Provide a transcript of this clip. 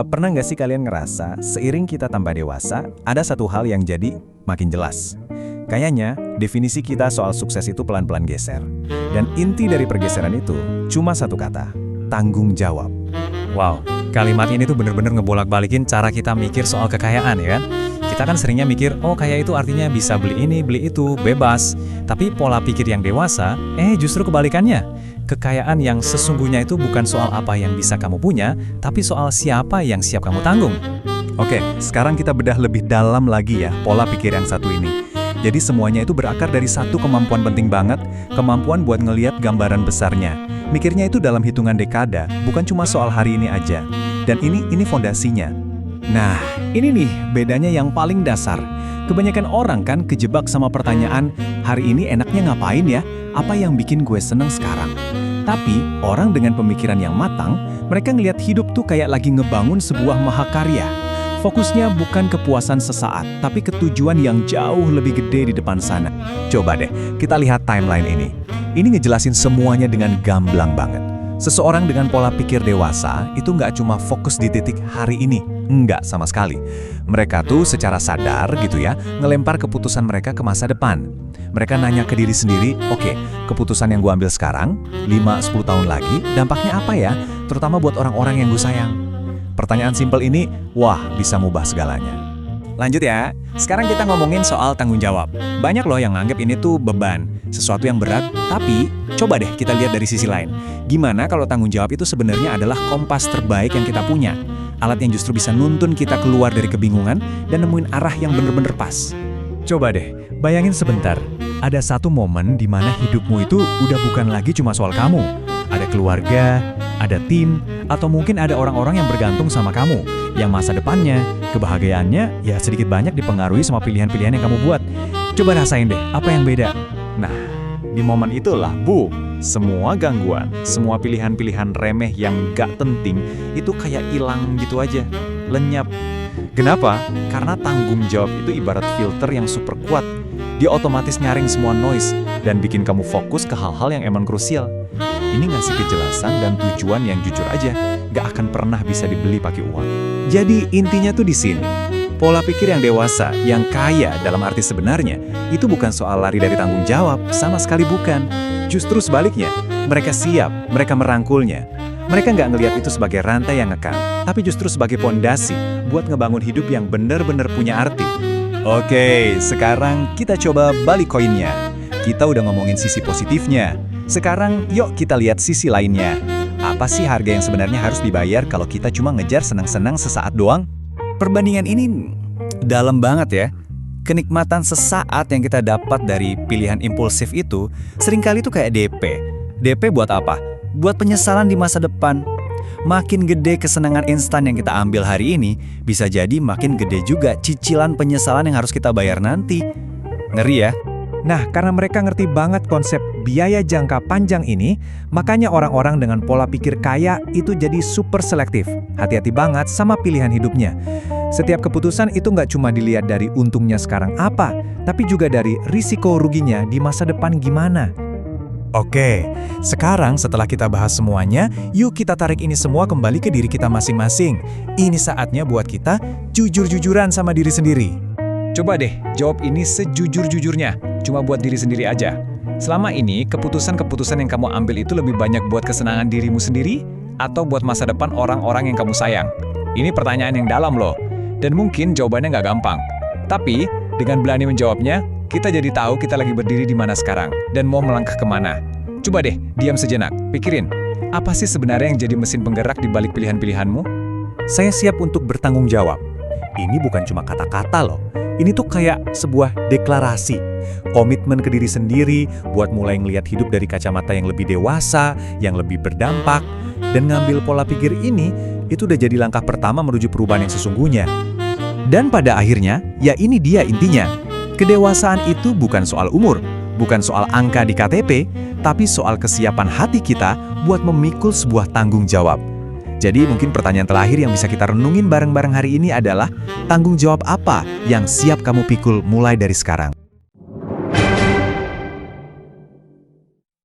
Pernah nggak sih kalian ngerasa, seiring kita tambah dewasa, ada satu hal yang jadi makin jelas? Kayaknya, definisi kita soal sukses itu pelan-pelan geser. Dan inti dari pergeseran itu, cuma satu kata, tanggung jawab. Wow, kalimat ini tuh bener-bener ngebolak-balikin cara kita mikir soal kekayaan, ya kan? Kita kan seringnya mikir, oh kaya itu artinya bisa beli ini, beli itu, bebas. Tapi pola pikir yang dewasa, justru kebalikannya. Kekayaan yang sesungguhnya itu bukan soal apa yang bisa kamu punya, tapi soal siapa yang siap kamu tanggung. Oke, sekarang kita bedah lebih dalam lagi ya pola pikir yang satu ini. Jadi semuanya itu berakar dari satu kemampuan penting banget, kemampuan buat ngelihat gambaran besarnya. Mikirnya itu dalam hitungan dekada, bukan cuma soal hari ini aja. Dan ini fondasinya. Nah, ini nih bedanya yang paling dasar. Kebanyakan orang kan kejebak sama pertanyaan, hari ini enaknya ngapain ya? Apa yang bikin gue seneng sekarang? Tapi, orang dengan pemikiran yang matang, mereka ngelihat hidup tuh kayak lagi ngebangun sebuah mahakarya. Fokusnya bukan kepuasan sesaat, tapi ketujuan yang jauh lebih gede di depan sana. Coba deh, kita lihat timeline ini. Ini ngejelasin semuanya dengan gamblang banget. Seseorang dengan pola pikir dewasa itu nggak cuma fokus di titik hari ini. Nggak sama sekali. Mereka tuh secara sadar gitu ya, ngelempar keputusan mereka ke masa depan. Mereka nanya ke diri sendiri, oke, keputusan yang gue ambil sekarang, 5-10 tahun lagi, dampaknya apa ya? Terutama buat orang-orang yang gue sayang. Pertanyaan simpel ini, wah, bisa ngubah segalanya. Lanjut ya, sekarang kita ngomongin soal tanggung jawab. Banyak loh yang nganggap ini tuh beban, sesuatu yang berat, tapi coba deh kita lihat dari sisi lain. Gimana kalau tanggung jawab itu sebenarnya adalah kompas terbaik yang kita punya? Alat yang justru bisa nuntun kita keluar dari kebingungan dan nemuin arah yang bener-bener pas. Coba deh, bayangin sebentar. Ada satu momen di mana hidupmu itu udah bukan lagi cuma soal kamu. Ada keluarga, ada tim, atau mungkin ada orang-orang yang bergantung sama kamu. Yang masa depannya, kebahagiaannya ya sedikit banyak dipengaruhi sama pilihan-pilihan yang kamu buat. Coba rasain deh, apa yang beda? Nah, di momen itulah, semua gangguan, semua pilihan-pilihan remeh yang gak penting, itu kayak hilang gitu aja, lenyap. Kenapa? Karena tanggung jawab itu ibarat filter yang super kuat. Dia otomatis nyaring semua noise dan bikin kamu fokus ke hal-hal yang emang krusial. Ini ngasih kejelasan dan tujuan yang jujur aja, gak akan pernah bisa dibeli pakai uang. Jadi intinya tuh di sini. Pola pikir yang dewasa, yang kaya dalam arti sebenarnya, itu bukan soal lari dari tanggung jawab, sama sekali bukan. Justru sebaliknya, mereka siap, mereka merangkulnya. Mereka nggak ngelihat itu sebagai rantai yang ngekang, tapi justru sebagai pondasi buat ngebangun hidup yang benar-benar punya arti. Oke, sekarang kita coba balik koinnya. Kita udah ngomongin sisi positifnya. Sekarang yuk kita lihat sisi lainnya. Apa sih harga yang sebenarnya harus dibayar kalau kita cuma ngejar senang-senang sesaat doang? Perbandingan ini dalam banget ya. Kenikmatan sesaat yang kita dapat dari pilihan impulsif itu seringkali tuh kayak DP. DP buat apa? Buat penyesalan di masa depan. Makin gede kesenangan instan yang kita ambil hari ini, bisa jadi makin gede juga cicilan penyesalan yang harus kita bayar nanti. Ngeri ya? Nah, karena mereka ngerti banget konsep biaya jangka panjang ini, makanya orang-orang dengan pola pikir kaya itu jadi super selektif. Hati-hati banget sama pilihan hidupnya. Setiap keputusan itu nggak cuma dilihat dari untungnya sekarang apa, tapi juga dari risiko ruginya di masa depan gimana. Oke, sekarang setelah kita bahas semuanya, yuk kita tarik ini semua kembali ke diri kita masing-masing. Ini saatnya buat kita jujur-jujuran sama diri sendiri. Coba deh, jawab ini sejujur-jujurnya, cuma buat diri sendiri aja. Selama ini, keputusan-keputusan yang kamu ambil itu lebih banyak buat kesenangan dirimu sendiri atau buat masa depan orang-orang yang kamu sayang? Ini pertanyaan yang dalam loh, dan mungkin jawabannya nggak gampang. Tapi, dengan berani menjawabnya, kita jadi tahu kita lagi berdiri di mana sekarang dan mau melangkah kemana. Coba deh, diam sejenak, pikirin, apa sih sebenarnya yang jadi mesin penggerak di balik pilihan-pilihanmu? Saya siap untuk bertanggung jawab. Ini bukan cuma kata-kata loh. Ini tuh kayak sebuah deklarasi. Komitmen ke diri sendiri buat mulai ngelihat hidup dari kacamata yang lebih dewasa, yang lebih berdampak. Dan ngambil pola pikir ini, itu udah jadi langkah pertama menuju perubahan yang sesungguhnya. Dan pada akhirnya, ya ini dia intinya. Kedewasaan itu bukan soal umur, bukan soal angka di KTP, tapi soal kesiapan hati kita buat memikul sebuah tanggung jawab. Jadi mungkin pertanyaan terakhir yang bisa kita renungin bareng-bareng hari ini adalah, tanggung jawab apa yang siap kamu pikul mulai dari sekarang?